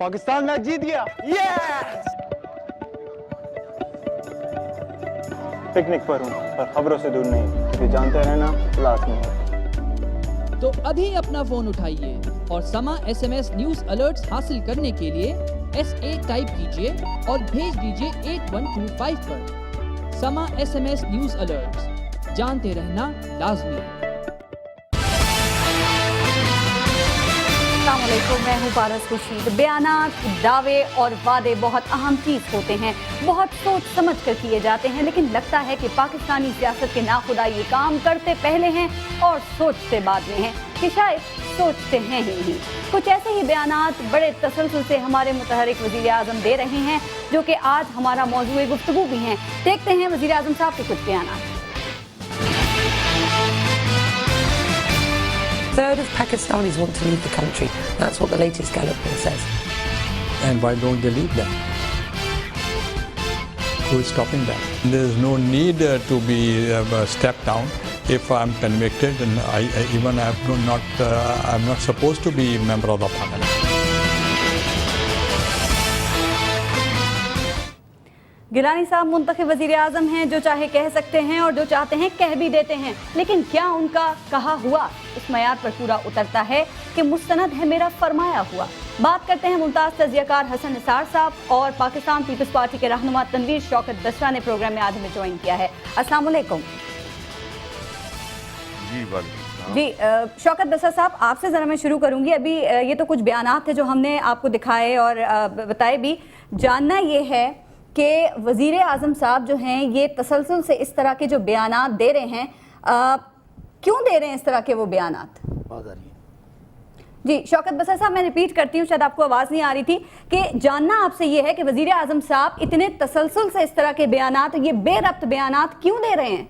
Pakistan match जीत गया। Yes! Picnic पर हूँ पर खबरों से दूर नहीं, क्योंकि जानते रहना लाजमी है। तो अभी अपना फोन उठाइए और समा SMS न्यूज अलर्ट्स हासिल करने के लिए SA टाइप कीजिए और भेज दीजिए 8125 पर। समा SMS न्यूज अलर्ट्स, जानते रहना लाजमी है। अस्सलामुअलैकुम, मैं हूँ पारस खुर्शीद। बयानात, दावे और वादे बहुत अहम चीज़ होते हैं, बहुत सोच समझ कर किए जाते हैं, लेकिन लगता है कि पाकिस्तानी सियासत के नाखुदा ये काम करते पहले हैं और सोचते बाद में हैं, कि शायद सोचते हैं ही नहीं। कुछ ऐसे ही बयानात बड़े तसलसल से हमारे मुतहरिक वज़ीर आज़म दे रहे हैं, जो कि आज हमारा मौजूए गुफ्तगू भी हैं। देखते हैं वज़ीर आज़म साहब के कुछ बयानात। A third of Pakistanis want to leave the country. That's what the latest Gallup poll says. And why don't they leave them? Who is stopping them? There is no need to be stepped down. If I'm convicted, and I'm not supposed to be a member of the parliament. Gilani साहब मुंतखब वज़ीर आज़म हैं, जो चाहे कह सकते हैं और जो चाहते हैं कह भी देते हैं, लेकिन क्या उनका कहा हुआ उस मयार पर पूरा उतरता है कि मुस्तनद है मेरा फरमाया हुआ। बात करते हैं मुमताज़ तज़कियाकार हसन निसार साहब और पाकिस्तान पीपल्स पार्टी के रहनुमा तनवीर शौकत बसरा ने प्रोग्राम में आज हमें ज्वाइन किया है। अस्सलाम वालेकुम। जी शौकत बसरा साहब, आपसे ज़रा मैं शुरू करूँगी। अभी ये तो कुछ बयानात थे जो हमने आपको दिखाए और बताए भी। जानना ये है कि वज़ीर आज़म साहब जो हैं ये तसलसल से इस तरह के जो बयानात दे रहे हैं, क्यों दे रहे हैं इस तरह के वो बयानात? जी शौकत बसर साहब, मैं रिपीट करती हूँ, शायद आपको आवाज़ नहीं आ रही थी, कि जानना आपसे ये है कि वज़ीर आज़म साहब इतने तसलसल से इस तरह के बयानात, ये बेरब्त बयानात क्यों दे रहे हैं?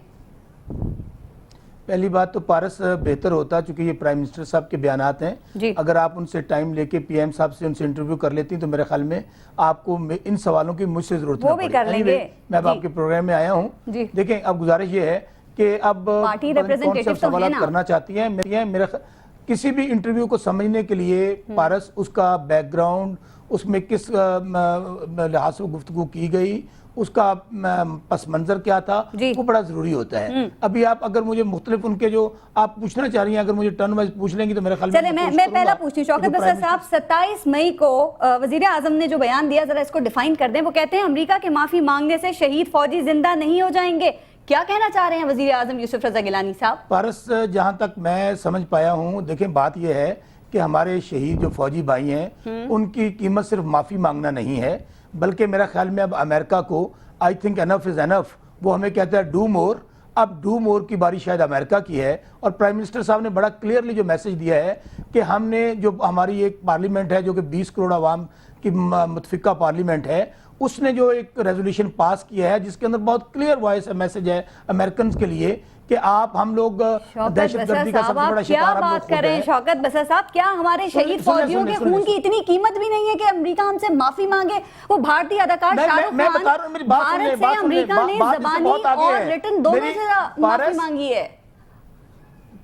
पहली बात तो पारस बेहतर होता, चूंकि ये प्राइम मिनिस्टर साहब के बयानात हैं, अगर आप उनसे टाइम लेके PM साहब से उनसे इंटरव्यू कर लेती तो मेरे ख्याल में आपको इन सवालों की मुझसे जरूरत वो भी कर लेंगे। मैं अब आपके प्रोग्राम में आया हूँ। देखें, अब गुजारिश ये है कि अब पार्टी रिप्रेजेंटेटिव सवाल करना चाहती हैं, मेरा किसी भी इंटरव्यू को समझने के लिए पारस उसका बैकग्राउंड, उसमें किस लिहाज से गुफ्तगू की गई, उसका पस मंजर क्या था, वो बड़ा जरूरी होता है। अभी आप अगर मुझे मुख्तलिफ उनके जो आप पूछना चाह रही हैं, अगर मुझे टर्न वाइज पूछ लेंगी तो मेरे ख्याल में मैं पहला पूछती हूँ। शौकत बसर साहब, 27 मई को वज़ीर आज़म ने जो बयान दिया, जरा इसको डिफाइन कर दें। वो कहते हैं अमेरिका के माफी मांगने से शहीद फौजी जिंदा नहीं हो जाएंगे। क्या कहना चाह रहे हैं वज़ीर आज़म यूसुफ रज़ा गिलानी साहब? पारस, जहाँ तक मैं समझ पाया हूँ, देखें बात यह है कि हमारे शहीद जो फौजी भाई हैं उनकी कीमत सिर्फ माफ़ी मांगना नहीं है, बल्कि मेरा ख्याल में अब अमेरिका को I think enough is enough, वो हमें कहता है डू मोर। अब डू मोर की बारी शायद अमेरिका की है, और प्राइम मिनिस्टर साहब ने बड़ा क्लियरली जो मैसेज दिया है कि हमने जो हमारी एक पार्लियामेंट है जो कि 20 करोड़ आवाम की मुतफिका पार्लियामेंट है, उसने जो एक रेजोल्यूशन पास किया है जिसके अंदर बहुत क्लियर वॉइस मैसेज है अमेरिकन के लिए कि आप हम लोग दहशतगर्दी का सबसे बड़ा शिकार हम लोग खुद हैं। शौकत बसर साहब, क्या हमारे शहीद फौजियों के खून की इतनी कीमत भी नहीं है कि अमेरिका हमसे माफी मांगे? वो भारतीय अदाकार शाहरुख खान भारत से अमेरिका ने ज़बानी और रिटन दोनों से माफी मांगी है।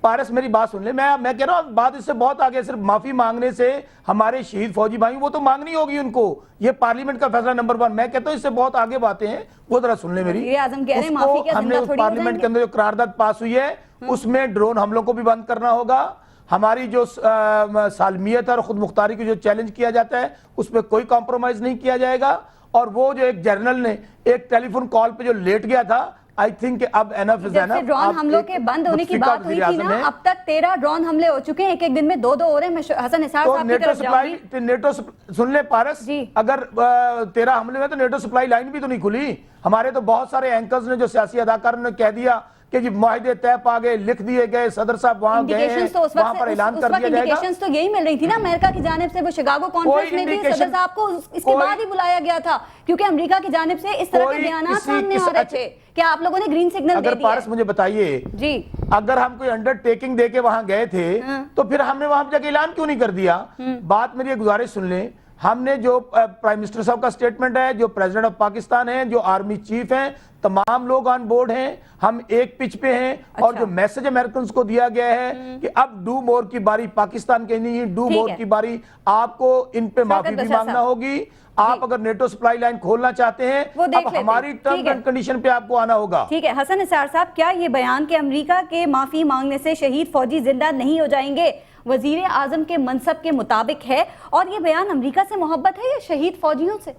पारस, मेरी बात सुन ले, मैं कह रहा हूँ बात इससे बहुत आगे। सिर्फ माफी मांगने से हमारे शहीद फौजी भाई, वो तो मांगनी होगी उनको, ये पार्लियामेंट का फैसला नंबर 1। मैं कहता हूँ इससे बहुत आगे बातें हैं, वो जरा सुन ले मेरी। हमने पार्लियामेंट के अंदर जो करारदाद पास हुई है उसमें ड्रोन हमलों को भी बंद करना होगा। हमारी जो सालमियत और खुद मुख्तारी को जो चैलेंज किया जाता है उस पर कोई कॉम्प्रोमाइज नहीं किया जाएगा। और वो जो एक जर्नल ने एक टेलीफोन कॉल पे जो लेट गया था, आई थिंक अब एनफ इज एनफ। ड्रोन हमलों के बंद होने की बात हुई थी ना, अब तक 13 ड्रोन हमले हो चुके हैं, एक दिन में 2-2 हो रहे हैं। मैं हसन निसार साहब की तरफ जाऊंगी। नेटो सुन ले पारस, अगर 13 हमले में तो नेटो सप्लाई लाइन भी तो नहीं खुली। हमारे तो बहुत सारे एंकर्स ने, जो सियासी अदाकारों ने कह दिया कि जी मुआहदे तय पा गए, लिख दिए गए, सदर साहब वहां गए हैं, वहां पर ऐलान कर दिया जाएगा। इंडिकेशंस तो यही मिल रही थी ना अमेरिका की जानिब से। वो शिकागो कॉन्फ्रेंस में भी सदर साहब को इसके बाद ही बुलाया गया था, क्योंकि अमेरिका की जानिब से इस तरह के बयान सामने आ रहे थे। क्या आप लोगों ने ग्रीन सिग्नल दे दिया? पारस, मुझे बताइए जी, अगर हम कोई अंडरटेकिंग देके वहां गए थे तो फिर हमने वहां जाके ऐलान क्यों नहीं कर दिया? बात मेरी गुजारिश सुन ले। हमने जो प्राइम मिनिस्टर साहब का स्टेटमेंट है, जो प्रेसिडेंट ऑफ पाकिस्तान है, जो आर्मी चीफ हैं, تمام لوگ آن بورڈ ہیں, ہم ایک پچ پہ ہیں, اور جو میسج امریکنز کو دیا گیا ہے کہ اب ڈو مور کی باری پاکستان کے نہیں, ڈو مور کی باری آپ کو ان پہ معافی بھی مانگنا ہوگی. آپ اگر نیٹو سپلائی لائن کھولنا چاہتے ہیں اب ہماری ٹرمز اینڈ کنڈیشن پہ آپ کو آنا ہوگا. ٹھیک ہے حسن نثار صاحب, کیا یہ بیان کہ امریکہ کے معافی مانگنے سے شہید فوجی زندہ نہیں ہو جائیں گے وزیر اعظم کے منصب کے مطابق ہے, اور یہ بیان امریکہ سے محبت ہے یا شہید فوجیوں سے؟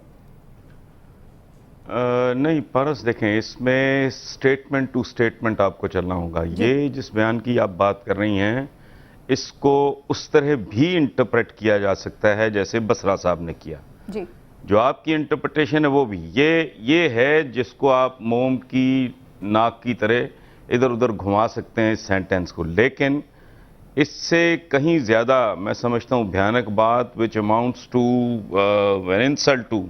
نہیں پارس, دیکھیں اس میں سٹیٹمنٹ ٹو سٹیٹمنٹ آپ کو چلنا ہوگا. یہ جس بیان کی آپ بات کر رہی ہیں اس کو اس طرح بھی انٹرپریٹ کیا جا سکتا ہے جیسے بسرا صاحب نے کیا. جی, جو آپ کی انٹرپریٹیشن ہے وہ بھی یہ ہے جس کو آپ موم کی ناک کی طرح ادھر ادھر گھما سکتے ہیں اس سینٹینس کو, لیکن اس سے کہیں زیادہ میں سمجھتا ہوں بھیانک بات which amounts to an insult to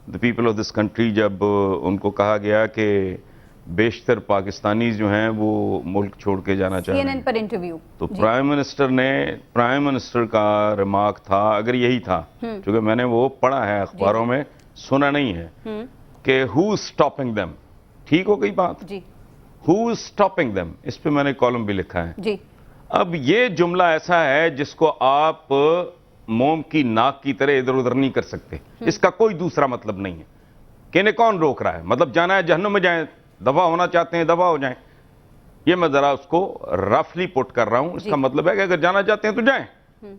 the people of this country, جب ان کو کہا گیا کہ بیشتر پاکستانی جو ہیں وہ ملک چھوڑ کے جانا چاہتے ہیں. CNN پر انٹرویو تو پرائم منسٹر کا ریمارک تھا, اگر یہی تھا, چونکہ میں نے وہ پڑھا ہے اخباروں میں, سنا نہیں ہے, کہ who is stopping them. ٹھیک ہو گئی بات, جی, who is stopping them, اس پہ میں نے کالم بھی لکھا ہے. جی, اب یہ جملہ ایسا ہے جس کو آپ موم کی ناک کی طرح ادھر ادھر نہیں کر سکتے. اس کا کوئی دوسرا مطلب نہیں ہے کہ انہیں کون روک رہا ہے. مطلب جانا ہے جہنم میں جائیں, دفع ہونا چاہتے ہیں دفع ہو جائیں. یہ میں ذرا اس کو رفلی پٹ کر رہا ہوں. اس کا مطلب ہے کہ اگر جانا چاہتے ہیں تو جائیں.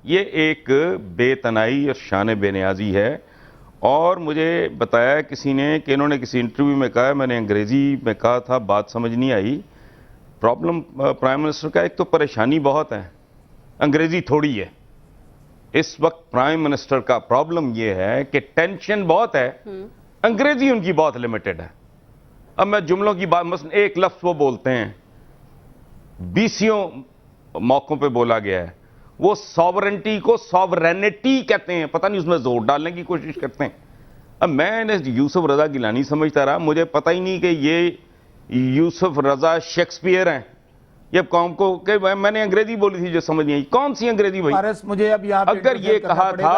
یہ ایک بے تنائی اور شان بے نیازی ہے. اور مجھے بتایا کسی نے کہ انہوں نے کسی انٹرویو میں کہا, میں نے انگریزی میں کہا تھا, بات سمجھ نہیں آئی. پرابلم پرائم منسٹر کا ایک تو پریشانی بہت ہے, انگریزی تھوڑی ہے. اس وقت پرائم منسٹر کا پرابلم یہ ہے کہ ٹینشن بہت ہے, انگریزی ان کی بہت لمیٹڈ ہے. اب میں جملوں کی بات, مثلا ایک لفظ وہ بولتے ہیں, 20 موقعوں پہ بولا گیا ہے, وہ ساورنٹی کو ساورینٹی کہتے ہیں. پتہ نہیں اس میں زور ڈالنے کی کوشش کرتے ہیں. اب میں نے یوسف رضا گیلانی سمجھتا رہا, مجھے پتہ ہی نہیں کہ یہ یوسف رضا شیکسپیئر ہیں. یہ قوم کو کہ میں نے انگریزی بولی تھی جو سمجھ نہیں آئی. کون سی انگریزی بھائی؟ مجھے اب یہاں اگر یہ کہا تھا,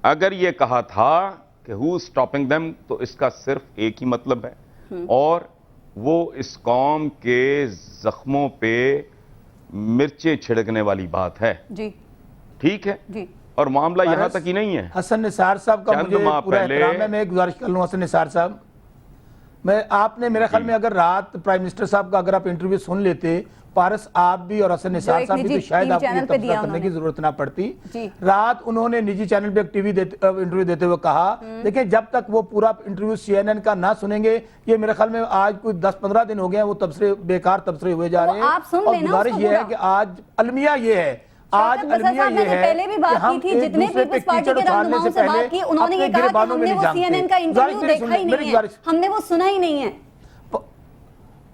اگر یہ کہا تھا کہ who is stopping them, تو اس کا صرف ایک ہی مطلب ہے, اور وہ اس قوم کے زخموں پہ مرچیں چھڑکنے والی بات ہے. جی, ٹھیک ہے, جی, اور معاملہ یہاں تک ہی نہیں ہے. حسن نثار صاحب کا مجھے پورا احترام ہے, میں ایک گزارش کر لوں. حسن نثار صاحب, آپ نے میرے خیال میں اگر رات پرائم منسٹر صاحب کا اگر آپ انٹرویو سن لیتے, پارس آپ بھی اور حسن نثار صاحب بھی, تو شاید آپ کو یہ تبصرہ کرنے کی ضرورت نہ پڑتی. رات انہوں نے نجی چینل پہ ایک انٹرویو دیتے ہوئے کہا, دیکھیں جب تک وہ پورا انٹرویو CNN کا نہ سنیں گے, یہ میرے خیال میں آج کوئی 10-15 دن ہو گئے ہیں وہ تبصرے بیکار تبصرے ہوئے جا رہے ہیں. اور گزارش یہ ہے کہ آج المیہ یہ ہے, آج المیہ یہ ہے پہلے بھی بات کی تھی, جتنے پیپلز پارٹی کے رہنماؤں سے بات کی, انہوں نے یہ کہا کہ ہم نے وہ CNN کا انٹرویو دیکھا ہی نہیں ہے, ہم نے وہ سنا ہی نہیں ہے.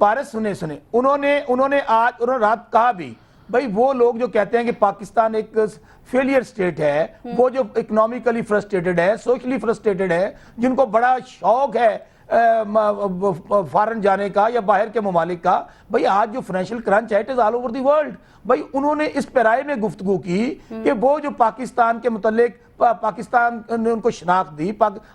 پارس سنیں, انہوں نے آج رات کہا بھی, بھئی وہ لوگ جو کہتے ہیں کہ پاکستان ایک فیلئر سٹیٹ ہے, وہ جو اکنومیکلی فرسٹریٹڈ ہے, سوشلی فرسٹریٹڈ ہے, جن کو بڑا شوق ہے فارن جانے کا یا باہر کے ممالک کا, بھئی آج جو فائنینشیل کرنچ ہے, it is all over the world. بھئی انہوں نے اس پیرائے میں گفتگو کی کہ وہ جو پاکستان کے متعلق پاکستان نے ان کو شناخت دی,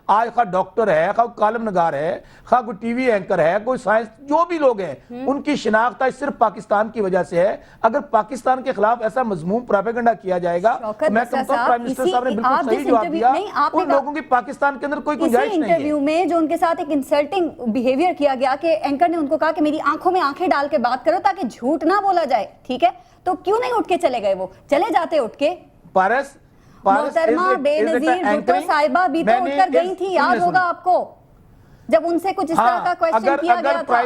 آج خواہ ڈاکٹر ہے, خواہ کالم نگار ہے, خواہ کوئی ٹی وی اینکر ہے, کوئی سائنس, جو بھی لوگ ہیں, ان کی شناخت ہے صرف پاکستان کی وجہ سے ہے. اگر پاکستان کے خلاف ایسا مضموم پروپیگنڈا کیا جائے گا, میں کہتا ہوں پرائم منسٹر صاحب نے بالکل صحیح جواب دیا, ان لوگوں کی پاکستان کے اندر کوئی گنجائش نہیں ہے. اسی انٹرویو میں جو ان کے ساتھ ایک انسلٹنگ بیہیویئر کیا گیا کہ اینکر نے ان کو کہا کہ میری آنکھوں میں آنکھیں ڈال کے بات کرو تاکہ جھوٹ نہ بولا جائے, ٹھیک ہے, تو کیوں نہیں اٹھ کے چلے گئے, وہ چلے جاتے اٹھ کے. پارس محترمہ بے نظیر بھٹو صاحبہ بھی تو اٹھ کر گئی تھی, یاد ہوگا آپ کو, جب ان سے کچھ اس طرح کا کویسچن کیا گیا تھا.